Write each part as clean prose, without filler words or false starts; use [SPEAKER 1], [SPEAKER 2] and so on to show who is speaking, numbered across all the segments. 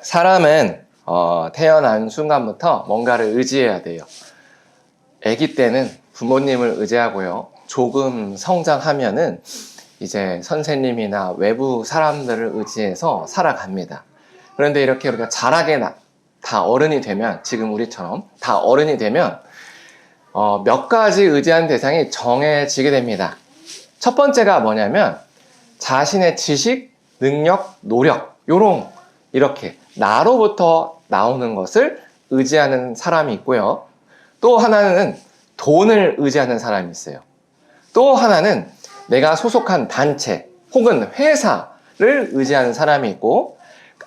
[SPEAKER 1] 사람은 태어난 순간부터 뭔가를 의지해야 돼요. 아기 때는 부모님을 의지하고요. 조금 성장하면은 이제 선생님이나 외부 사람들을 의지해서 살아갑니다. 그런데 이렇게 우리가 자라게 다 어른이 되면, 지금 우리처럼 다 어른이 되면 몇 가지 의지하는 대상이 정해지게 됩니다. 첫 번째가 뭐냐면 자신의 지식, 능력, 노력, 이렇게 나로부터 나오는 것을 의지하는 사람이 있고요. 또 하나는 돈을 의지하는 사람이 있어요. 또 하나는 내가 소속한 단체 혹은 회사를 의지하는 사람이 있고,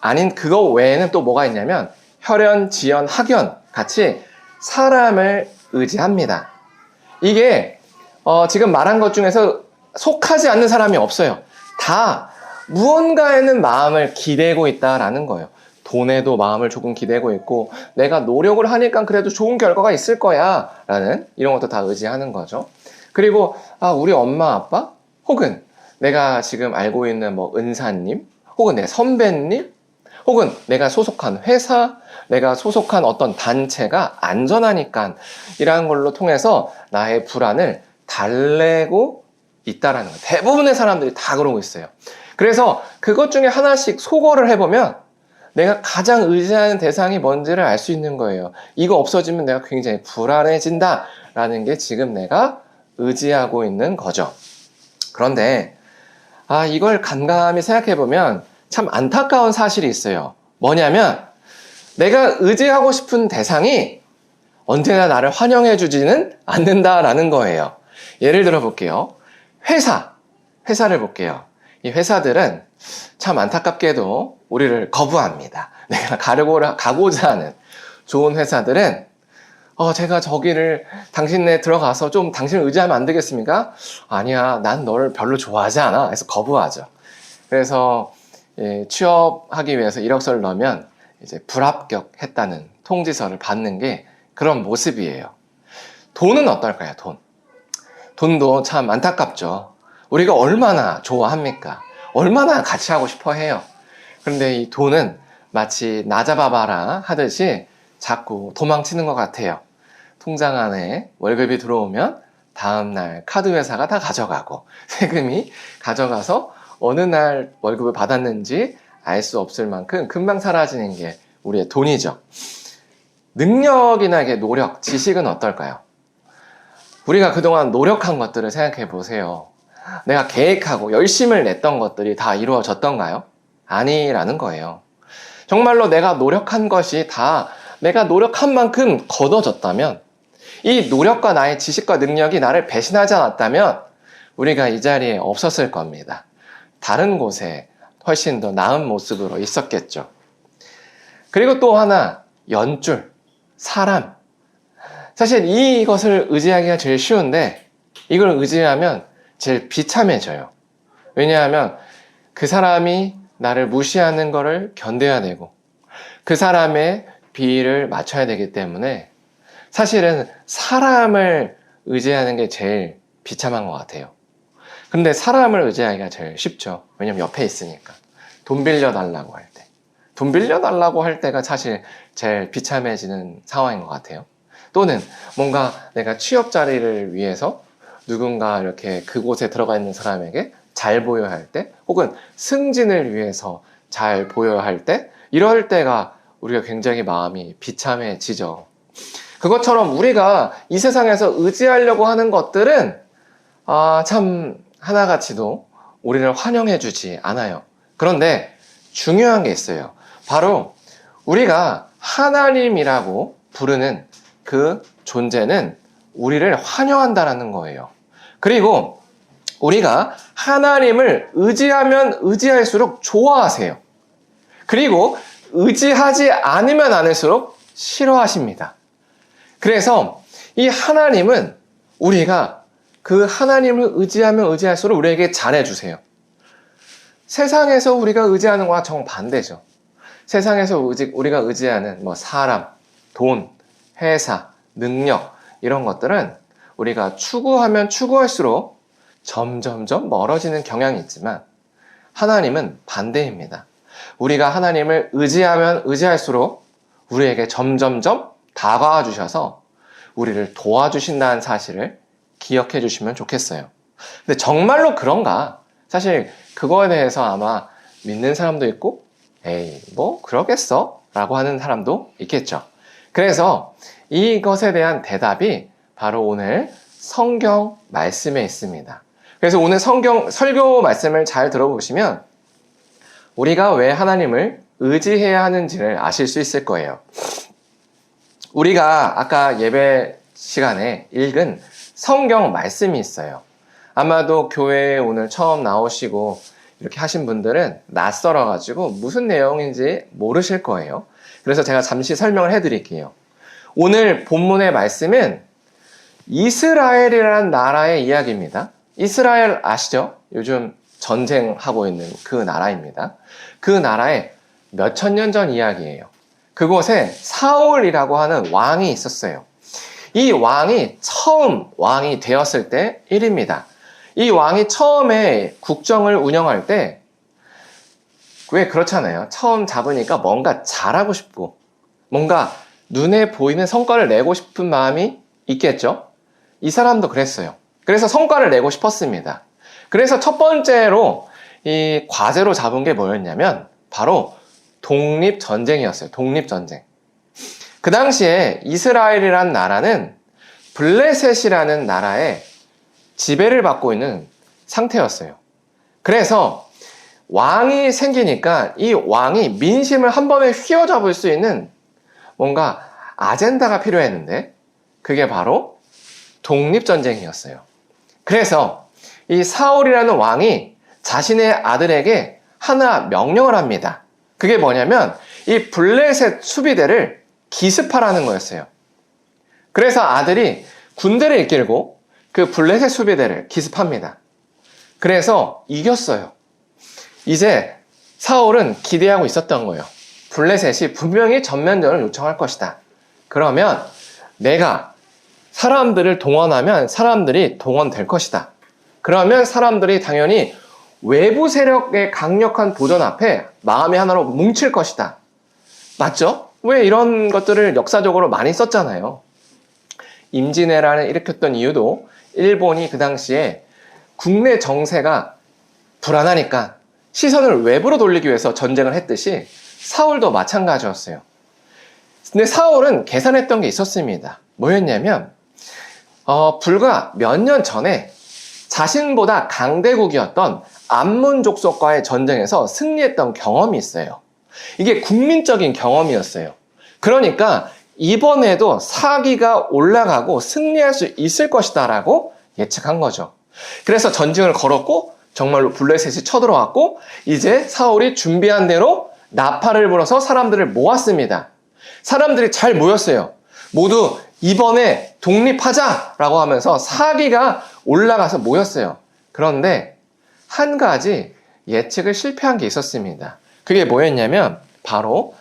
[SPEAKER 1] 아닌 그거 외에는 또 뭐가 있냐면 혈연, 지연, 학연 같이 사람을 의지합니다. 이게 지금 말한 것 중에서 속하지 않는 사람이 없어요. 다 무언가에는 마음을 기대고 있다라는 거예요. 돈에도 마음을 조금 기대고 있고, 내가 노력을 하니까 그래도 좋은 결과가 있을 거야 라는 이런 것도 다 의지하는 거죠. 그리고 우리 엄마 아빠 혹은 내가 지금 알고 있는 뭐 은사님 혹은 내 선배님 혹은 내가 소속한 회사, 내가 소속한 어떤 단체가 안전하니까 이러한 걸로 통해서 나의 불안을 달래고 있다라는 거예요. 대부분의 사람들이 다 그러고 있어요. 그래서 그것 중에 하나씩 소거를 해보면 내가 가장 의지하는 대상이 뭔지를 알 수 있는 거예요. 이거 없어지면 내가 굉장히 불안해진다라는 게 지금 내가 의지하고 있는 거죠. 그런데 이걸 간감히 생각해보면 참 안타까운 사실이 있어요. 뭐냐면 내가 의지하고 싶은 대상이 언제나 나를 환영해주지는 않는다라는 거예요. 예를 들어 볼게요. 회사를 볼게요. 이 회사들은 참 안타깝게도 우리를 거부합니다. 내가 가고자 하는 좋은 회사들은 제가 저기를 당신네 들어가서 좀 당신을 의지하면 안 되겠습니까? 아니야, 난 너를 별로 좋아하지 않아. 그래서 거부하죠. 그래서 취업하기 위해서 이력서를 넣으면 이제 불합격했다는 통지서를 받는 게 그런 모습이에요. 돈은 어떨까요? 돈도 참 안타깝죠. 우리가 얼마나 좋아합니까? 얼마나 같이 하고 싶어 해요. 그런데 이 돈은 마치 나 잡아봐라 하듯이 자꾸 도망치는 것 같아요. 통장 안에 월급이 들어오면 다음날 카드 회사가 다 가져가고, 세금이 가져가서 어느 날 월급을 받았는지 알 수 없을 만큼 금방 사라지는 게 우리의 돈이죠. 능력이나 노력, 지식은 어떨까요? 우리가 그동안 노력한 것들을 생각해 보세요. 내가 계획하고 열심을 냈던 것들이 다 이루어졌던가요? 아니라는 거예요. 정말로 내가 노력한 것이 다 내가 노력한 만큼 거둬졌다면, 이 노력과 나의 지식과 능력이 나를 배신하지 않았다면 우리가 이 자리에 없었을 겁니다. 다른 곳에 훨씬 더 나은 모습으로 있었겠죠. 그리고 또 하나, 연줄, 사람. 사실 이것을 의지하기가 제일 쉬운데 이걸 의지하면 제일 비참해져요. 왜냐하면 그 사람이 나를 무시하는 것을 견뎌야 되고 그 사람의 비위를 맞춰야 되기 때문에 사실은 사람을 의지하는 게 제일 비참한 것 같아요. 근데 사람을 의지하기가 제일 쉽죠. 왜냐면 옆에 있으니까. 돈 빌려달라고 할 때. 돈 빌려달라고 할 때가 사실 제일 비참해지는 상황인 것 같아요. 또는 뭔가 내가 취업 자리를 위해서 누군가 이렇게 그곳에 들어가 있는 사람에게 잘 보여야 할 때, 혹은 승진을 위해서 잘 보여야 할 때, 이럴 때가 우리가 굉장히 마음이 비참해지죠. 그것처럼 우리가 이 세상에서 의지하려고 하는 것들은 참 하나같이도 우리를 환영해주지 않아요. 그런데 중요한 게 있어요. 바로 우리가 하나님이라고 부르는 그 존재는 우리를 환영한다라는 거예요. 그리고 우리가 하나님을 의지하면 의지할수록 좋아하세요. 그리고 의지하지 않으면 않을수록 싫어하십니다. 그래서 이 하나님은 우리가 그 하나님을 의지하면 의지할수록 우리에게 잘해주세요. 세상에서 우리가 의지하는 거와 정반대죠. 세상에서 우리가 의지하는 사람, 돈, 회사, 능력 이런 것들은 우리가 추구하면 추구할수록 점점점 멀어지는 경향이 있지만 하나님은 반대입니다. 우리가 하나님을 의지하면 의지할수록 우리에게 점점점 다가와 주셔서 우리를 도와주신다는 사실을 기억해 주시면 좋겠어요. 근데 정말로 그런가? 사실 그거에 대해서 아마 믿는 사람도 있고 에이 뭐 그러겠어? 라고 하는 사람도 있겠죠. 그래서 이것에 대한 대답이 바로 오늘 성경 말씀에 있습니다. 그래서 오늘 성경 설교 말씀을 잘 들어보시면 우리가 왜 하나님을 의지해야 하는지를 아실 수 있을 거예요. 우리가 아까 예배 시간에 읽은 성경 말씀이 있어요. 아마도 교회에 오늘 처음 나오시고 이렇게 하신 분들은 낯설어가지고 무슨 내용인지 모르실 거예요. 그래서 제가 잠시 설명을 해드릴게요. 오늘 본문의 말씀은 이스라엘이라는 나라의 이야기입니다. 이스라엘 아시죠? 요즘 전쟁하고 있는 그 나라입니다. 그 나라의 몇천 년 전 이야기예요. 그곳에 사울이라고 하는 왕이 있었어요. 이 왕이 처음 왕이 되었을 때 일입니다. 이 왕이 처음에 국정을 운영할 때 왜 그렇잖아요. 처음 잡으니까 뭔가 잘하고 싶고 뭔가 눈에 보이는 성과를 내고 싶은 마음이 있겠죠. 이 사람도 그랬어요. 그래서 성과를 내고 싶었습니다. 그래서 첫 번째로 이 과제로 잡은 게 뭐였냐면 바로 독립전쟁이었어요. 독립전쟁. 그 당시에 이스라엘이라는 나라는 블레셋이라는 나라의 지배를 받고 있는 상태였어요. 그래서 왕이 생기니까 이 왕이 민심을 한 번에 휘어잡을 수 있는 뭔가 아젠다가 필요했는데 그게 바로 독립전쟁이었어요. 그래서 이 사울이라는 왕이 자신의 아들에게 하나 명령을 합니다. 그게 뭐냐면 이 블레셋 수비대를 기습하라는 거였어요. 그래서 아들이 군대를 이끌고 그 블레셋 수비대를 기습합니다. 그래서 이겼어요. 이제 사울은 기대하고 있었던 거예요. 블레셋이 분명히 전면전을 요청할 것이다. 그러면 내가 사람들을 동원하면 사람들이 동원될 것이다. 그러면 사람들이 당연히 외부 세력의 강력한 도전 앞에 마음이 하나로 뭉칠 것이다. 맞죠? 왜 이런 것들을 역사적으로 많이 썼잖아요. 임진왜란을 일으켰던 이유도 일본이 그 당시에 국내 정세가 불안하니까 시선을 외부로 돌리기 위해서 전쟁을 했듯이 사울도 마찬가지였어요. 근데 사울은 계산했던 게 있었습니다. 뭐였냐면 불과 몇 년 전에 자신보다 강대국이었던 암몬 족속과의 전쟁에서 승리했던 경험이 있어요. 이게 국민적인 경험이었어요. 그러니까 이번에도 사기가 올라가고 승리할 수 있을 것이다 라고 예측한 거죠. 그래서 전쟁을 걸었고 정말로 블레셋이 쳐들어왔고 이제 사울이 준비한 대로 나팔을 불어서 사람들을 모았습니다. 사람들이 잘 모였어요. 모두 이번에 독립하자라고 하면서 사기가 올라가서 모였어요. 그런데 한 가지 예측을 실패한 게 있었습니다. 그게 뭐였냐면 바로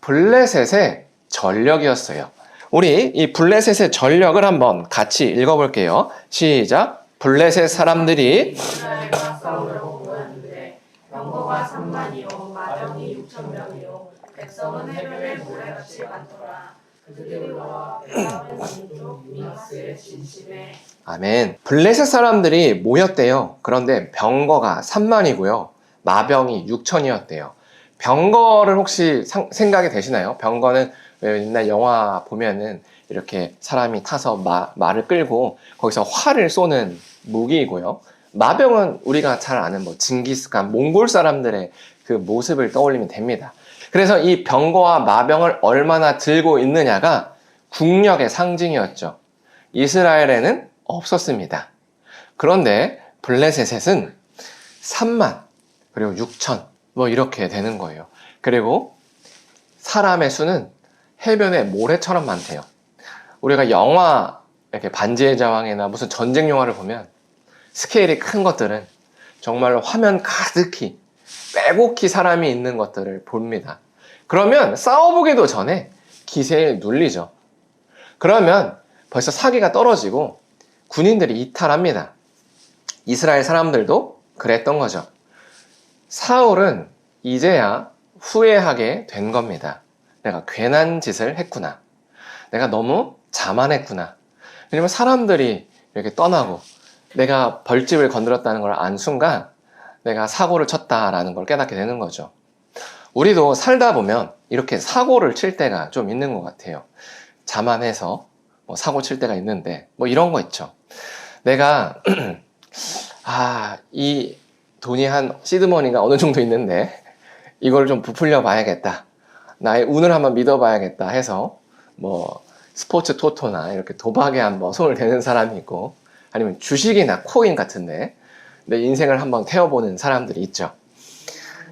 [SPEAKER 1] 블레셋의 전력이었어요. 우리 이 블레셋의 전력을 한번 같이 읽어볼게요. 시작. 블레셋 사람들이
[SPEAKER 2] 이스라엘과 싸우려고 모였는데 병거가 3만이요 마병이 6,000명이요 백성은 해변에 모래같이 많더라. 그들이 와 베냐민 남쪽 미나스의 진심에
[SPEAKER 1] 아멘. 블레셋 사람들이 모였대요. 그런데 병거가 3만이고요. 마병이 6천이었대요. 병거를 혹시 생각이 되시나요? 병거는 왜 옛날 영화 보면은 이렇게 사람이 타서 말을 끌고 거기서 활을 쏘는 무기이고요. 마병은 우리가 잘 아는 뭐 징기스칸, 몽골 사람들의 그 모습을 떠올리면 됩니다. 그래서 이 병거와 마병을 얼마나 들고 있느냐가 국력의 상징이었죠. 이스라엘에는 없었습니다. 그런데 블레셋은 3만 그리고 6천 뭐 이렇게 되는 거예요. 그리고 사람의 수는 해변에 모래처럼 많대요. 우리가 영화 이렇게 반지의 제왕이나 무슨 전쟁 영화를 보면 스케일이 큰 것들은 정말로 화면 가득히 빼곡히 사람이 있는 것들을 봅니다. 그러면 싸워보기도 전에 기세에 눌리죠. 그러면 벌써 사기가 떨어지고 군인들이 이탈합니다. 이스라엘 사람들도 그랬던 거죠. 사울은 이제야 후회하게 된 겁니다. 내가 괜한 짓을 했구나. 내가 너무 자만했구나. 왜냐면 사람들이 이렇게 떠나고 내가 벌집을 건드렸다는 걸 안 순간 내가 사고를 쳤다라는 걸 깨닫게 되는 거죠. 우리도 살다 보면 이렇게 사고를 칠 때가 좀 있는 것 같아요. 자만해서 뭐 사고 칠 때가 있는데 뭐 이런 거 있죠. 내가 이 돈이 한 시드머니가 어느 정도 있는데 이걸 좀 부풀려 봐야겠다. 나의 운을 한번 믿어봐야겠다 해서 뭐 스포츠 토토나 이렇게 도박에 한번 손을 대는 사람이 있고 아니면 주식이나 코인 같은데 내 인생을 한번 태워보는 사람들이 있죠.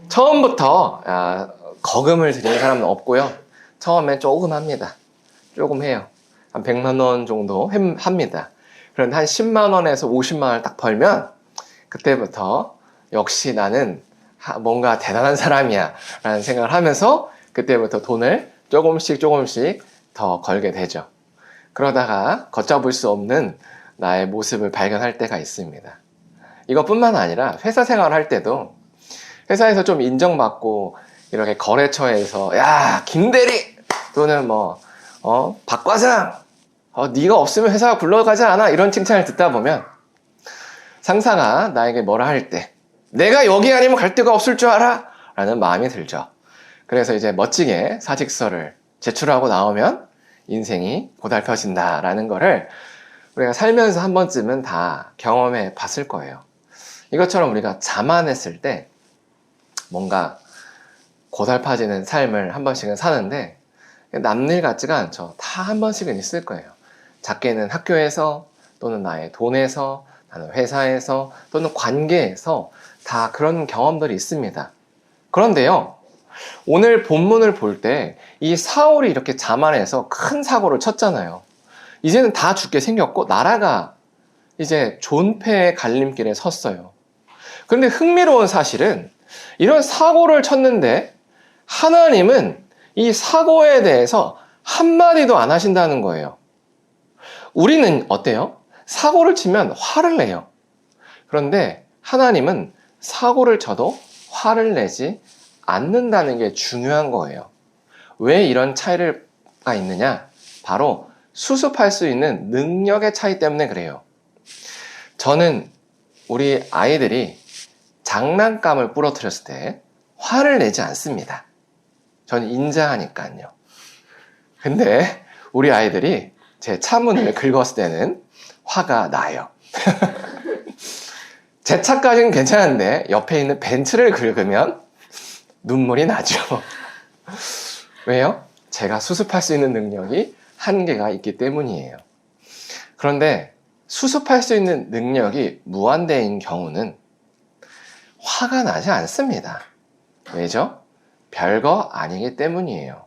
[SPEAKER 1] 처음부터 거금을 들이는 사람은 없고요. 처음에 조금 합니다. 조금 해요. 한 100만 원 정도 합니다. 그런데 한 10만 원에서 50만 원을 딱 벌면 그때부터 역시 나는 뭔가 대단한 사람이야 라는 생각을 하면서 그때부터 돈을 조금씩 더 걸게 되죠. 그러다가 걷잡을 수 없는 나의 모습을 발견할 때가 있습니다. 이것뿐만 아니라 회사 생활을 할 때도 회사에서 좀 인정받고 이렇게 거래처에서 야 김대리 또는 박 과장 네가 없으면 회사가 굴러가지 않아 이런 칭찬을 듣다 보면 상사가 나에게 뭐라 할 때 내가 여기 아니면 갈 데가 없을 줄 알아? 라는 마음이 들죠. 그래서 이제 멋지게 사직서를 제출하고 나오면 인생이 고달퍼진다 라는 거를 우리가 살면서 한 번쯤은 다 경험해 봤을 거예요. 이것처럼 우리가 자만했을 때 뭔가 고달파지는 삶을 한 번씩은 사는데 남일 같지가 않죠. 다 한 번씩은 있을 거예요. 작게는 학교에서 또는 나의 돈에서 나는 회사에서 또는 관계에서 다 그런 경험들이 있습니다. 그런데요, 오늘 본문을 볼 때 이 사울이 이렇게 자만해서 큰 사고를 쳤잖아요. 이제는 다 죽게 생겼고 나라가 이제 존폐의 갈림길에 섰어요. 그런데 흥미로운 사실은 이런 사고를 쳤는데 하나님은 이 사고에 대해서 한마디도 안 하신다는 거예요. 우리는 어때요? 사고를 치면 화를 내요. 그런데 하나님은 사고를 쳐도 화를 내지 않는다는 게 중요한 거예요. 왜 이런 차이가 있느냐? 바로 수습할 수 있는 능력의 차이 때문에 그래요. 저는 우리 아이들이 장난감을 부러뜨렸을 때 화를 내지 않습니다. 저는 인자하니까요. 근데 우리 아이들이 제 차문을 긁었을 때는 화가 나요. 제 차까지는 괜찮은데 옆에 있는 벤츠를 긁으면 눈물이 나죠. 왜요? 제가 수습할 수 있는 능력이 한계가 있기 때문이에요. 그런데 수습할 수 있는 능력이 무한대인 경우는 화가 나지 않습니다. 왜죠? 별거 아니기 때문이에요.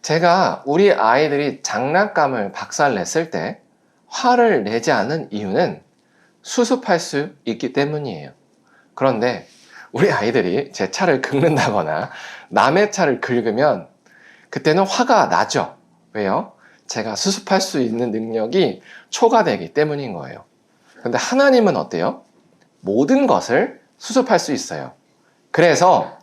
[SPEAKER 1] 제가 우리 아이들이 장난감을 박살냈을 때 화를 내지 않는 이유는 수습할 수 있기 때문이에요. 그런데 우리 아이들이 제 차를 긁는다거나 남의 차를 긁으면 그때는 화가 나죠. 왜요? 제가 수습할 수 있는 능력이 초과되기 때문인 거예요. 그런데 하나님은 어때요? 모든 것을 수습할 수 있어요. 그래서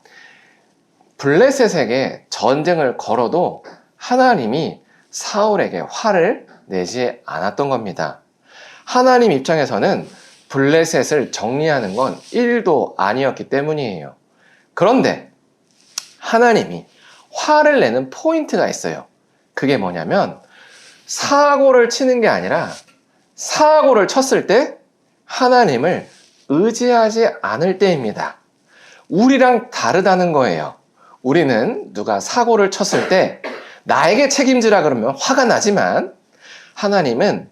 [SPEAKER 1] 블레셋에게 전쟁을 걸어도 하나님이 사울에게 화를 내지 않았던 겁니다. 하나님 입장에서는 블레셋을 정리하는 건 1도 아니었기 때문이에요. 그런데 하나님이 화를 내는 포인트가 있어요. 그게 뭐냐면 사고를 치는 게 아니라 사고를 쳤을 때 하나님을 의지하지 않을 때입니다. 우리랑 다르다는 거예요. 우리는 누가 사고를 쳤을 때 나에게 책임지라 그러면 화가 나지만 하나님은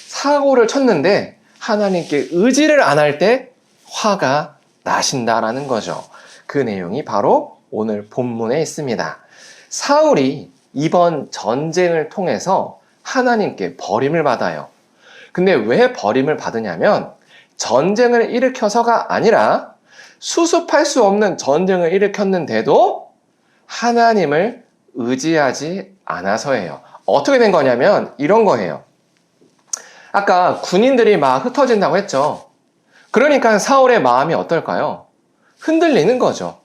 [SPEAKER 1] 사고를 쳤는데 하나님께 의지를 안 할 때 화가 나신다라는 거죠. 그 내용이 바로 오늘 본문에 있습니다. 사울이 이번 전쟁을 통해서 하나님께 버림을 받아요. 근데 왜 버림을 받으냐면 전쟁을 일으켜서가 아니라 수습할 수 없는 전쟁을 일으켰는데도 하나님을 의지하지 않아서예요. 어떻게 된 거냐면 이런 거예요. 아까 군인들이 막 흩어진다고 했죠. 그러니까 사울의 마음이 어떨까요? 흔들리는 거죠.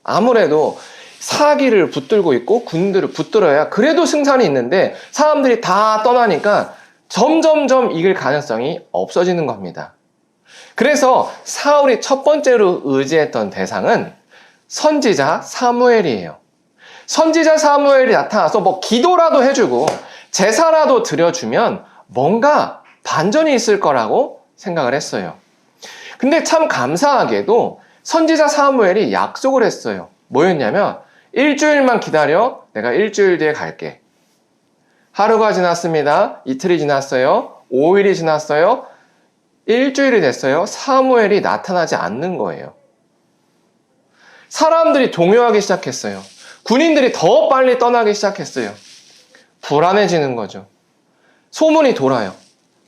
[SPEAKER 1] 아무래도 사기를 붙들고 있고 군들을 붙들어야 그래도 승산이 있는데 사람들이 다 떠나니까 점점점 이길 가능성이 없어지는 겁니다. 그래서 사울이 첫 번째로 의지했던 대상은 선지자 사무엘이에요. 선지자 사무엘이 나타나서 뭐 기도라도 해주고 제사라도 드려주면 뭔가 반전이 있을 거라고 생각을 했어요. 근데 참 감사하게도 선지자 사무엘이 약속을 했어요. 뭐였냐면 일주일만 기다려, 내가 일주일 뒤에 갈게. 하루가 지났습니다. 이틀이 지났어요. 5일이 지났어요. 일주일이 됐어요. 사무엘이 나타나지 않는 거예요. 사람들이 동요하기 시작했어요. 군인들이 더 빨리 떠나기 시작했어요. 불안해지는 거죠. 소문이 돌아요.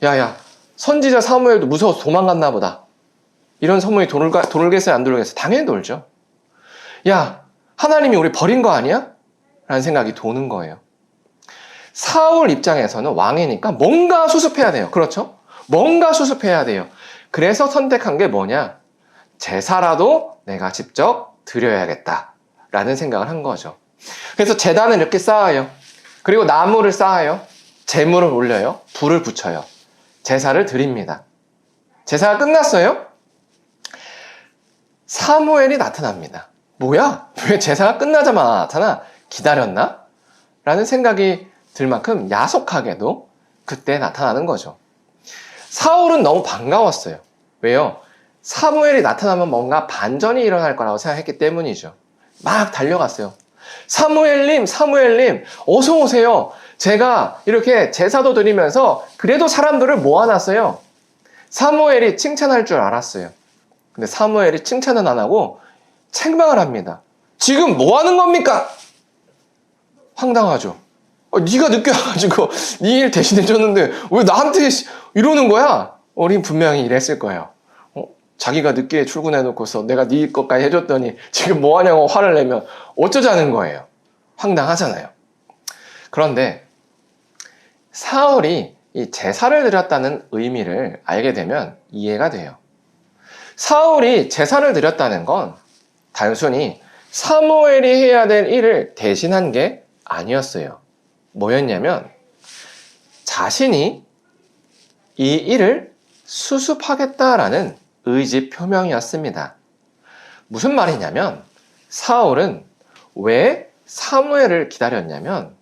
[SPEAKER 1] 야야, 선지자 사무엘도 무서워서 도망갔나 보다. 이런 소문이 돌겠어요, 안 돌겠어요? 당연히 돌죠. 야, 하나님이 우리 버린 거 아니야? 라는 생각이 도는 거예요. 사울 입장에서는 왕이니까 뭔가 수습해야 돼요. 그렇죠? 뭔가 수습해야 돼요. 그래서 선택한 게 뭐냐? 제사라도 내가 직접 드려야겠다 라는 생각을 한 거죠. 그래서 제단을 이렇게 쌓아요. 그리고 나무를 쌓아요. 제물을 올려요. 불을 붙여요. 제사를 드립니다. 제사가 끝났어요. 사무엘이 나타납니다. 뭐야? 왜 제사가 끝나자마자 나타나? 기다렸나? 라는 생각이 들 만큼 야속하게도 그때 나타나는 거죠. 사울은 너무 반가웠어요. 왜요? 사무엘이 나타나면 뭔가 반전이 일어날 거라고 생각했기 때문이죠. 막 달려갔어요. 사무엘님, 사무엘님, 어서 오세요. 제가 이렇게 제사도 드리면서 그래도 사람들을 모아놨어요. 사무엘이 칭찬할 줄 알았어요. 근데 사무엘이 칭찬은 안 하고 책망을 합니다. 지금 뭐 하는 겁니까? 황당하죠. 네가 늦게 와가지고 네 일 대신해줬는데 왜 나한테 이러는 거야? 우린 분명히 이랬을 거예요. 자기가 늦게 출근해놓고서 내가 네 것까지 해줬더니 지금 뭐 하냐고 화를 내면 어쩌자는 거예요. 황당하잖아요. 그런데 사울이 이 제사를 드렸다는 의미를 알게 되면 이해가 돼요. 사울이 제사를 드렸다는 건 단순히 사무엘이 해야 될 일을 대신한 게 아니었어요. 뭐였냐면 자신이 이 일을 수습하겠다라는 의지 표명이었습니다. 무슨 말이냐면 사울은 왜 사무엘을 기다렸냐면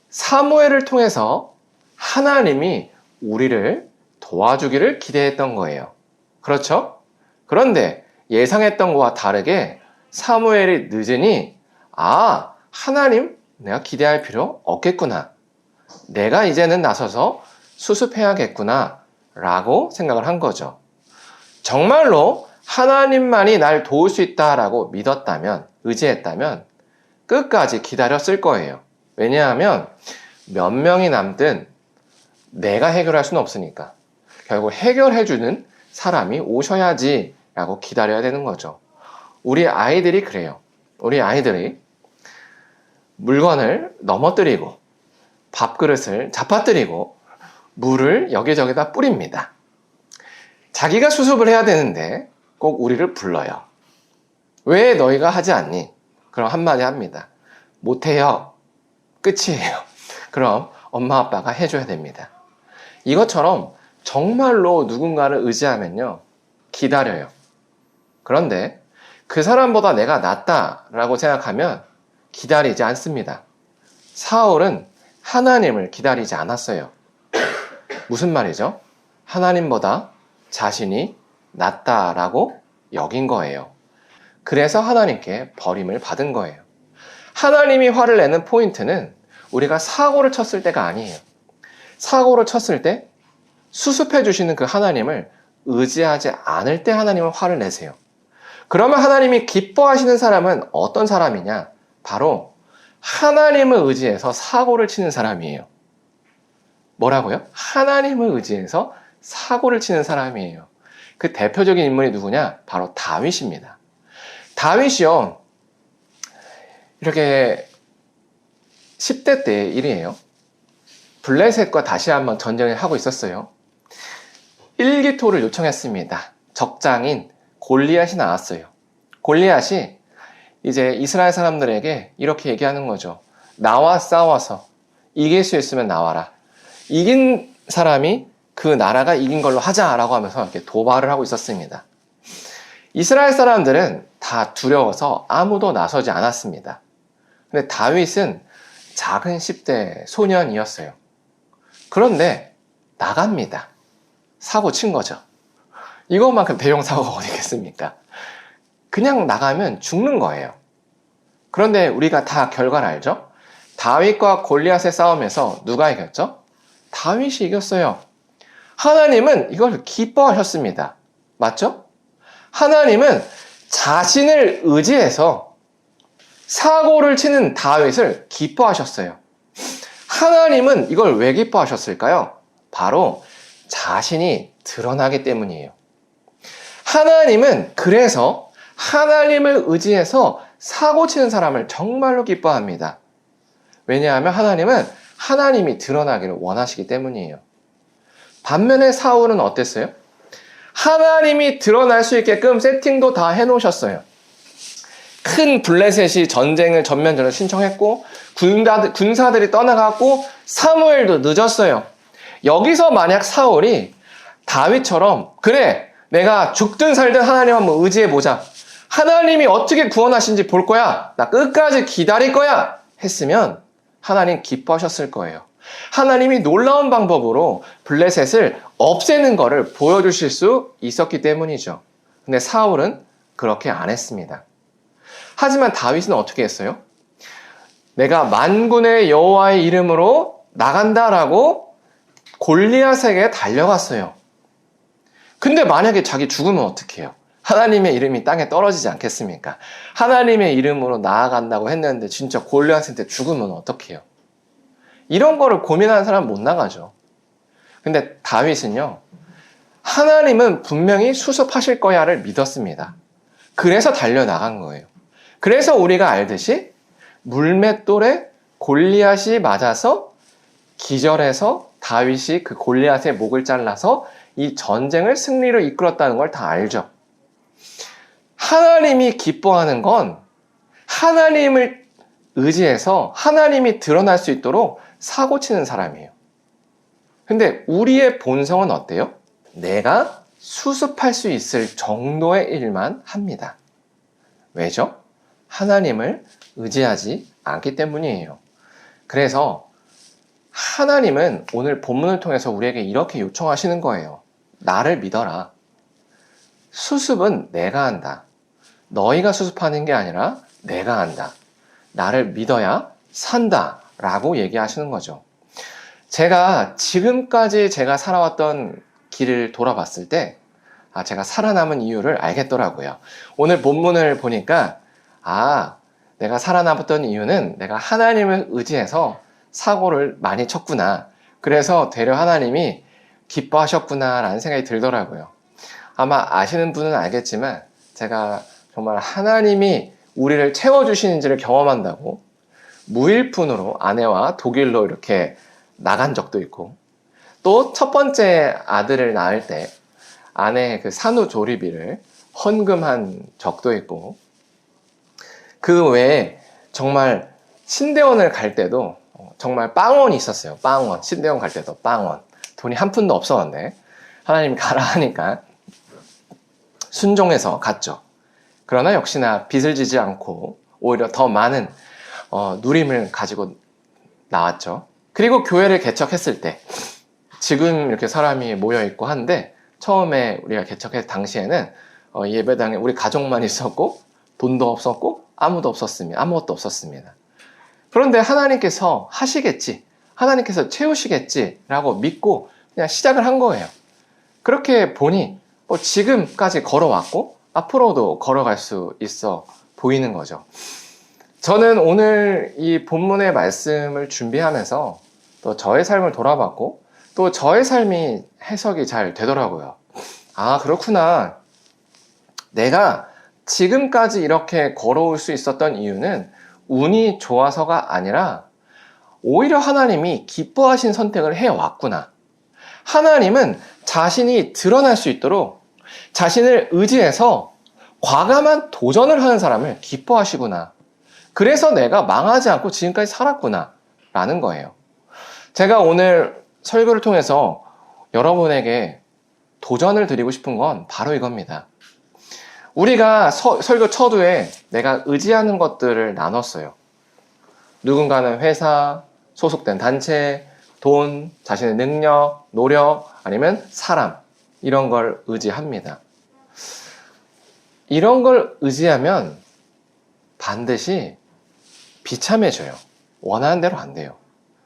[SPEAKER 1] 사무엘을 통해서 하나님이 우리를 도와주기를 기대했던 거예요. 그렇죠? 그런데 예상했던 것과 다르게 사무엘이 늦으니 하나님 내가 기대할 필요 없겠구나. 내가 이제는 나서서 수습해야겠구나 라고 생각을 한 거죠. 정말로 하나님만이 날 도울 수 있다라고 믿었다면, 의지했다면 끝까지 기다렸을 거예요. 왜냐하면 몇 명이 남든 내가 해결할 수는 없으니까 결국 해결해주는 사람이 오셔야지 라고 기다려야 되는 거죠. 우리 아이들이 그래요. 우리 아이들이 물건을 넘어뜨리고 밥그릇을 잡아뜨리고 물을 여기저기다 뿌립니다. 자기가 수습을 해야 되는데 꼭 우리를 불러요. 왜 너희가 하지 않니? 그럼 한마디 합니다. 못해요. 끝이에요. 그럼 엄마 아빠가 해줘야 됩니다. 이것처럼 정말로 누군가를 의지하면요 기다려요. 그런데 그 사람보다 내가 낫다라고 생각하면 기다리지 않습니다. 사울은 하나님을 기다리지 않았어요. 무슨 말이죠? 하나님보다 자신이 낫다라고 여긴 거예요. 그래서 하나님께 버림을 받은 거예요. 하나님이 화를 내는 포인트는 우리가 사고를 쳤을 때가 아니에요. 사고를 쳤을 때 수습해 주시는 그 하나님을 의지하지 않을 때 하나님은 화를 내세요. 그러면 하나님이 기뻐하시는 사람은 어떤 사람이냐? 바로 하나님을 의지해서 사고를 치는 사람이에요. 뭐라고요? 하나님을 의지해서 사고를 치는 사람이에요. 그 대표적인 인물이 누구냐? 바로 다윗입니다. 다윗이요. 이렇게 10대 때 일이에요. 블레셋과 다시 한번 전쟁을 하고 있었어요. 일기토를 요청했습니다. 적장인 골리앗이 나왔어요. 골리앗이 이제 이스라엘 사람들에게 이렇게 얘기하는 거죠. 나와 싸워서 이길 수 있으면 나와라. 이긴 사람이 그 나라가 이긴 걸로 하자라고 하면서 이렇게 도발을 하고 있었습니다. 이스라엘 사람들은 다 두려워서 아무도 나서지 않았습니다. 근데 다윗은 작은 10대 소년이었어요. 그런데 나갑니다. 사고 친 거죠. 이것만큼 대형 사고가 어디 있겠습니까? 그냥 나가면 죽는 거예요. 그런데 우리가 다 결과를 알죠? 다윗과 골리앗의 싸움에서 누가 이겼죠? 다윗이 이겼어요. 하나님은 이걸 기뻐하셨습니다. 맞죠? 하나님은 자신을 의지해서 사고를 치는 다윗을 기뻐하셨어요. 하나님은 이걸 왜 기뻐하셨을까요? 바로 자신이 드러나기 때문이에요. 하나님은 그래서 하나님을 의지해서 사고 치는 사람을 정말로 기뻐합니다. 왜냐하면 하나님은 하나님이 드러나기를 원하시기 때문이에요. 반면에 사울은 어땠어요? 하나님이 드러날 수 있게끔 세팅도 다 해놓으셨어요. 큰 블레셋이 전쟁을 전면전을 신청했고 군사들이 떠나갔고 사무엘도 늦었어요. 여기서 만약 사울이 다윗처럼 그래 내가 죽든 살든 하나님 한번 의지해보자. 하나님이 어떻게 구원하신지 볼 거야. 나 끝까지 기다릴 거야. 했으면 하나님 기뻐하셨을 거예요. 하나님이 놀라운 방법으로 블레셋을 없애는 것을 보여주실 수 있었기 때문이죠. 근데 사울은 그렇게 안 했습니다. 하지만 다윗은 어떻게 했어요? 내가 만군의 여호와의 이름으로 나간다라고 골리앗에게 달려갔어요. 근데 만약에 자기 죽으면 어떻게 해요? 하나님의 이름이 땅에 떨어지지 않겠습니까? 하나님의 이름으로 나아간다고 했는데 진짜 골리앗한테 죽으면 어떻게 해요? 이런 거를 고민하는 사람은 못 나가죠. 근데 다윗은요, 하나님은 분명히 수습하실 거야를 믿었습니다. 그래서 달려나간 거예요. 그래서 우리가 알듯이 물맷돌에 골리앗이 맞아서 기절해서 다윗이 그 골리앗의 목을 잘라서 이 전쟁을 승리로 이끌었다는 걸 다 알죠. 하나님이 기뻐하는 건 하나님을 의지해서 하나님이 드러날 수 있도록 사고치는 사람이에요. 근데 우리의 본성은 어때요? 내가 수습할 수 있을 정도의 일만 합니다. 왜죠? 하나님을 의지하지 않기 때문이에요. 그래서 하나님은 오늘 본문을 통해서 우리에게 이렇게 요청하시는 거예요. 나를 믿어라. 수습은 내가 한다. 너희가 수습하는 게 아니라 내가 한다. 나를 믿어야 산다. 라고 얘기하시는 거죠. 제가 지금까지 제가 살아왔던 길을 돌아봤을 때 제가 살아남은 이유를 알겠더라고요. 오늘 본문을 보니까 내가 살아남았던 이유는 내가 하나님을 의지해서 사고를 많이 쳤구나. 그래서 되려 하나님이 기뻐하셨구나 라는 생각이 들더라고요. 아마 아시는 분은 알겠지만 제가 정말 하나님이 우리를 채워주시는지를 경험한다고 무일푼으로 아내와 독일로 이렇게 나간 적도 있고, 또 첫 번째 아들을 낳을 때 아내의 그 산후조리비를 헌금한 적도 있고, 그 외에 정말 신대원을 갈 때도 정말 빵원이 있었어요. 빵원. 신대원 갈 때도 빵원. 돈이 한 푼도 없었는데 하나님이 가라 하니까 순종해서 갔죠. 그러나 역시나 빚을 지지 않고 오히려 더 많은 누림을 가지고 나왔죠. 그리고 교회를 개척했을 때 지금 이렇게 사람이 모여있고 한데 처음에 우리가 개척했을 당시에는 예배당에 우리 가족만 있었고 돈도 없었고 아무것도 없었습니다. 그런데 하나님께서 하시겠지, 하나님께서 채우시겠지라고 믿고 그냥 시작을 한 거예요. 그렇게 보니 지금까지 걸어왔고 앞으로도 걸어갈 수 있어 보이는 거죠. 저는 오늘 이 본문의 말씀을 준비하면서 또 저의 삶을 돌아봤고 또 저의 삶이 해석이 잘 되더라고요. 그렇구나. 내가 지금까지 이렇게 걸어올 수 있었던 이유는 운이 좋아서가 아니라 오히려 하나님이 기뻐하신 선택을 해왔구나. 하나님은 자신이 드러날 수 있도록 자신을 의지해서 과감한 도전을 하는 사람을 기뻐하시구나. 그래서 내가 망하지 않고 지금까지 살았구나. 라는 거예요. 제가 오늘 설교를 통해서 여러분에게 도전을 드리고 싶은 건 바로 이겁니다. 우리가 설교 첫후에 내가 의지하는 것들을 나눴어요. 누군가는 회사, 소속된 단체, 돈, 자신의 능력, 노력, 아니면 사람, 이런 걸 의지합니다. 이런 걸 의지하면 반드시 비참해져요. 원하는 대로 안 돼요.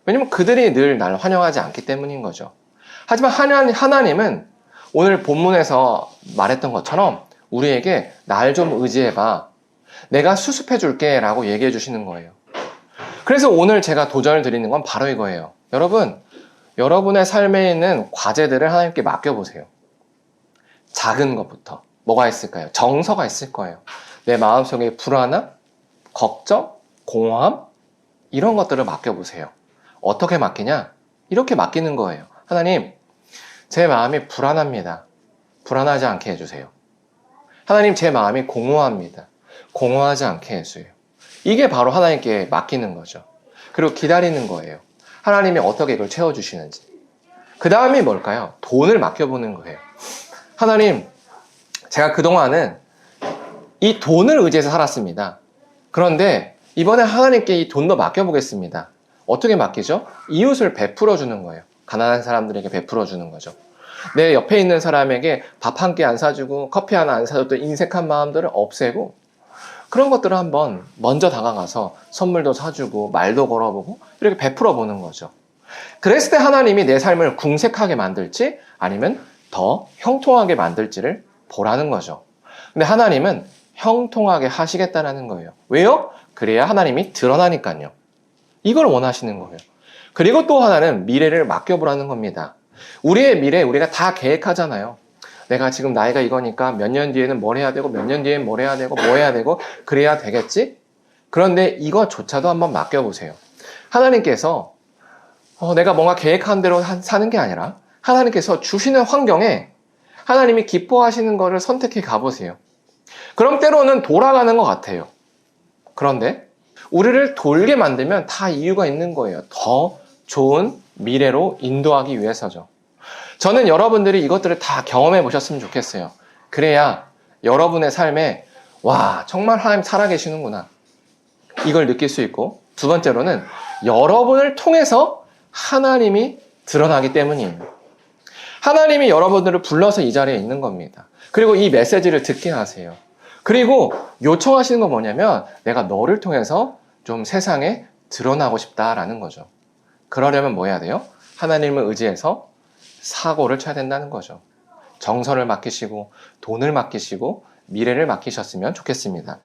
[SPEAKER 1] 왜냐면 그들이 늘 날 환영하지 않기 때문인 거죠. 하지만 하나님은 오늘 본문에서 말했던 것처럼 우리에게 날 좀 의지해봐. 내가 수습해 줄게 라고 얘기해 주시는 거예요. 그래서 오늘 제가 도전을 드리는 건 바로 이거예요. 여러분, 여러분의 삶에 있는 과제들을 하나님께 맡겨보세요. 작은 것부터. 뭐가 있을까요? 정서가 있을 거예요. 내 마음속에 불안함, 걱정, 공허함, 이런 것들을 맡겨보세요. 어떻게 맡기냐? 이렇게 맡기는 거예요. 하나님, 제 마음이 불안합니다. 불안하지 않게 해주세요. 하나님, 제 마음이 공허합니다. 공허하지 않게 해주세요. 이게 바로 하나님께 맡기는 거죠. 그리고 기다리는 거예요. 하나님이 어떻게 이걸 채워주시는지. 그 다음이 뭘까요? 돈을 맡겨보는 거예요. 하나님, 제가 그동안은 이 돈을 의지해서 살았습니다. 그런데 이번에 하나님께 이 돈도 맡겨보겠습니다. 어떻게 맡기죠? 이웃을 베풀어 주는 거예요. 가난한 사람들에게 베풀어 주는 거죠. 내 옆에 있는 사람에게 밥 한 끼 안 사주고 커피 하나 안 사줬던 인색한 마음들을 없애고 그런 것들을 한번 먼저 다가가서 선물도 사주고 말도 걸어보고 이렇게 베풀어 보는 거죠. 그랬을 때 하나님이 내 삶을 궁색하게 만들지 아니면 더 형통하게 만들지를 보라는 거죠. 근데 하나님은 형통하게 하시겠다는 거예요. 왜요? 그래야 하나님이 드러나니까요. 이걸 원하시는 거예요. 그리고 또 하나는 미래를 맡겨보라는 겁니다. 우리의 미래 우리가 다 계획하잖아요. 내가 지금 나이가 이거니까 몇 년 뒤에는 뭘 해야 되고 몇 년 뒤에는 뭘 해야 되고 뭐 해야 되고 그래야 되겠지? 그런데 이거조차도 한번 맡겨보세요. 하나님께서 내가 뭔가 계획한 대로 사는 게 아니라 하나님께서 주시는 환경에 하나님이 기뻐하시는 거를 선택해 가보세요. 그럼 때로는 돌아가는 것 같아요. 그런데 우리를 돌게 만들면 다 이유가 있는 거예요. 더 좋은 미래로 인도하기 위해서죠. 저는 여러분들이 이것들을 다 경험해 보셨으면 좋겠어요. 그래야 여러분의 삶에 와, 정말 하나님 살아계시는구나. 이걸 느낄 수 있고 두 번째로는 여러분을 통해서 하나님이 드러나기 때문이에요. 하나님이 여러분들을 불러서 이 자리에 있는 겁니다. 그리고 이 메시지를 듣게 하세요. 그리고 요청하시는 건 뭐냐면 내가 너를 통해서 좀 세상에 드러나고 싶다라는 거죠. 그러려면 뭐 해야 돼요? 하나님을 의지해서 사고를 쳐야 된다는 거죠. 정서를 맡기시고 돈을 맡기시고 미래를 맡기셨으면 좋겠습니다.